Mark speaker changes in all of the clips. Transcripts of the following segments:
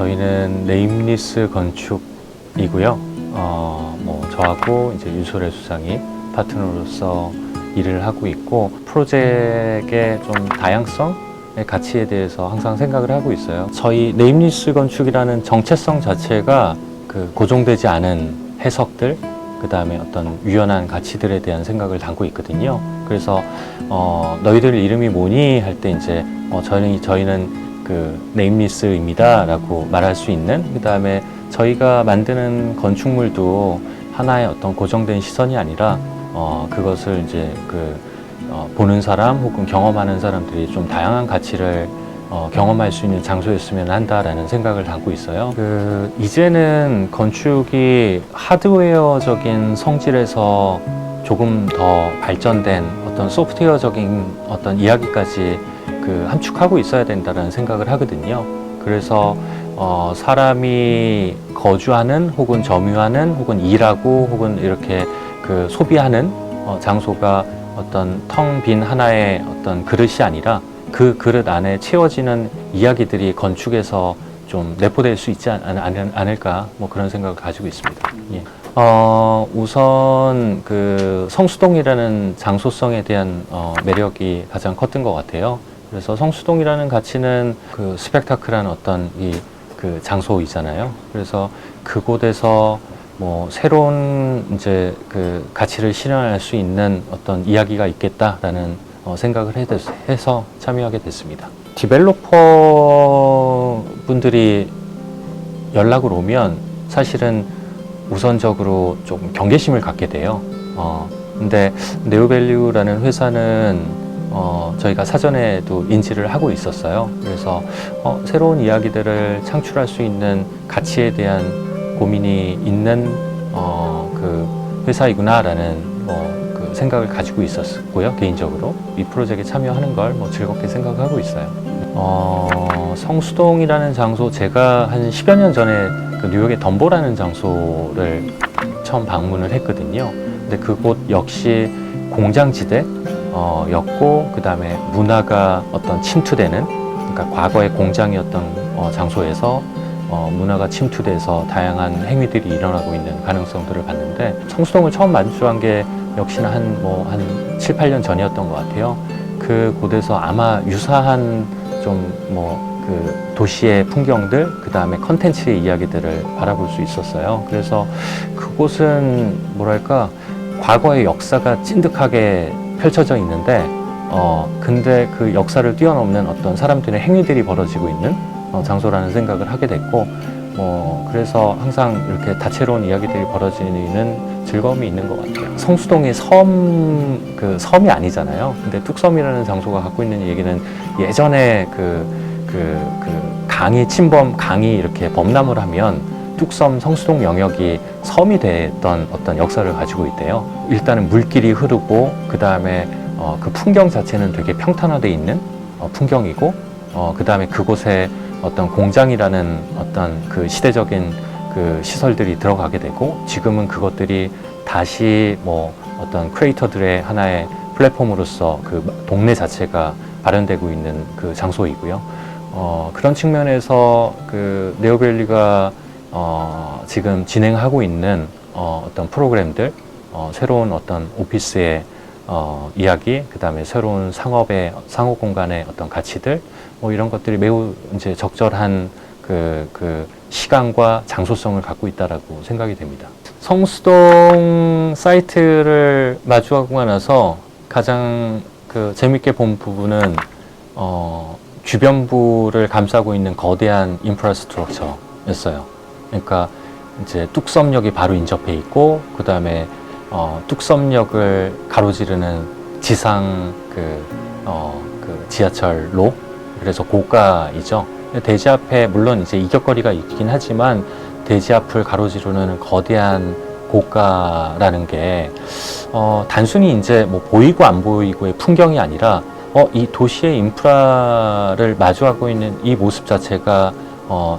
Speaker 1: 저희는 네임리스 건축이고요. 저하고 이제 윤소래 수상이 파트너로서 일을 하고 있고, 프로젝트의 좀 다양성의 가치에 대해서 항상 생각을 하고 있어요. 저희 네임리스 건축이라는 정체성 자체가 그 고정되지 않은 해석들, 그 다음에 어떤 유연한 가치들에 대한 생각을 담고 있거든요. 그래서 너희들 이름이 뭐니 할 때 이제 저희는 그 네임리스입니다 라고 말할 수 있는, 그 다음에 저희가 만드는 건축물도 하나의 어떤 고정된 시선이 아니라 그것을 이제 보는 사람 혹은 경험하는 사람들이 좀 다양한 가치를 경험할 수 있는 장소였으면 한다라는 생각을 담고 있어요. 이제는 건축이 하드웨어적인 성질에서 조금 더 발전된 어떤 소프트웨어적인 어떤 이야기까지 함축하고 있어야 된다는 생각을 하거든요. 그래서 사람이 거주하는 혹은 점유하는 혹은 일하고 혹은 이렇게 소비하는 장소가 어떤 텅 빈 하나의 어떤 그릇이 아니라 그 그릇 안에 채워지는 이야기들이 건축에서 좀 내포될 수 있지 않을까, 뭐 그런 생각을 가지고 있습니다. 예. 우선 성수동이라는 장소성에 대한 매력이 가장 컸던 것 같아요. 그래서 성수동이라는 가치는 스펙타클한 어떤 장소이잖아요. 그래서 그곳에서 뭐 새로운 이제 가치를 실현할 수 있는 어떤 이야기가 있겠다라는 생각을 해서 참여하게 됐습니다. 디벨로퍼 분들이 연락을 오면 사실은 우선적으로 좀 경계심을 갖게 돼요. 근데 네오밸류라는 회사는 저희가 사전에도 인지를 하고 있었어요. 그래서 새로운 이야기들을 창출할 수 있는 가치에 대한 고민이 있는 회사이구나라는 생각을 가지고 있었고요. 개인적으로 이 프로젝트에 참여하는 걸 즐겁게 생각하고 있어요. 성수동이라는 장소, 제가 한 10여 년 전에 뉴욕의 덤보라는 장소를 처음 방문을 했거든요. 근데 그곳 역시 공장지대 였고, 그 다음에 문화가 어떤 침투되는, 그러니까 과거의 공장이었던 장소에서 문화가 침투돼서 다양한 행위들이 일어나고 있는 가능성들을 봤는데, 성수동을 처음 마주한 게 역시나 한 7, 8년 전이었던 것 같아요. 그곳에서 아마 유사한 도시의 풍경들, 그 다음에 컨텐츠의 이야기들을 바라볼 수 있었어요. 그래서 그곳은 뭐랄까, 과거의 역사가 찐득하게 펼쳐져 있는데, 근데 그 역사를 뛰어넘는 어떤 사람들의 행위들이 벌어지고 있는 장소라는 생각을 하게 됐고, 그래서 항상 이렇게 다채로운 이야기들이 벌어지는 즐거움이 있는 것 같아요. 성수동이 섬이 아니잖아요. 근데 뚝섬이라는 장소가 갖고 있는 얘기는 예전에 강이 이렇게 범람을 하면 뚝섬 성수동 영역이 섬이 됐던 어떤 역사를 가지고 있대요. 일단은 물길이 흐르고, 그 다음에 그 풍경 자체는 되게 평탄화되어 있는 풍경이고, 그 다음에 그곳에 어떤 공장이라는 어떤 시대적인 시설들이 들어가게 되고, 지금은 그것들이 다시 어떤 크리에이터들의 하나의 플랫폼으로서 동네 자체가 발현되고 있는 장소이고요. 그런 측면에서 네오밸리가 지금 진행하고 있는 어떤 프로그램들, 새로운 어떤 오피스의 이야기, 그 다음에 새로운 상업 공간의 어떤 가치들, 이런 것들이 매우 이제 적절한 시간과 장소성을 갖고 있다라고 생각이 됩니다. 성수동 사이트를 마주하고 나서 가장 재밌게 본 부분은 주변부를 감싸고 있는 거대한 인프라스트럭처였어요. 그러니까 이제 뚝섬역이 바로 인접해 있고, 그 다음에 뚝섬역을 가로지르는 지상 지하철로, 그래서 고가이죠. 대지 앞에 물론 이제 이격거리가 있긴 하지만 대지 앞을 가로지르는 거대한 고가라는 게 단순히 이제 보이고 안 보이고의 풍경이 아니라 이 도시의 인프라를 마주하고 있는 이 모습 자체가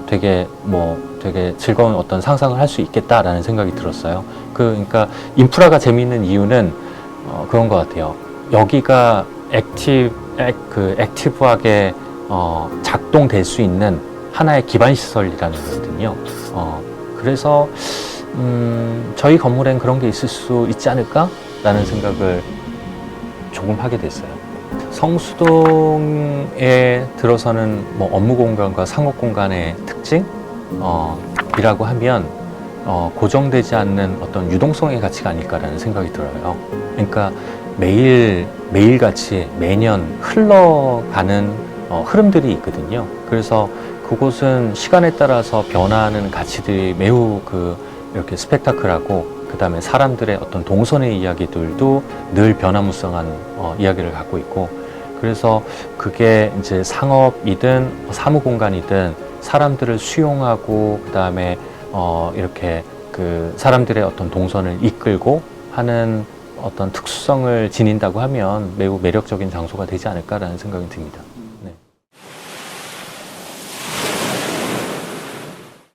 Speaker 1: 되게 즐거운 어떤 상상을 할 수 있겠다라는 생각이 들었어요. 그러니까 인프라가 재미있는 이유는 그런 것 같아요. 여기가 액티브하게 작동될 수 있는 하나의 기반 시설이라는 거거든요. 그래서 저희 건물엔 그런 게 있을 수 있지 않을까라는 생각을 조금 하게 됐어요. 성수동에 들어서는 뭐 업무 공간과 상업 공간의 특징 이라고 하면 고정되지 않는 어떤 유동성의 가치가 아닐까라는 생각이 들어요. 그러니까 매일같이 매년 흘러가는 흐름들이 있거든요. 그래서 그곳은 시간에 따라서 변화하는 가치들이 매우 이렇게 스펙타클하고, 그 다음에 사람들의 어떤 동선의 이야기들도 늘 변화무쌍한 이야기를 갖고 있고, 그래서 그게 이제 상업이든 사무 공간이든 사람들을 수용하고, 그 다음에 이렇게 사람들의 어떤 동선을 이끌고 하는 어떤 특수성을 지닌다고 하면 매우 매력적인 장소가 되지 않을까라는 생각이 듭니다.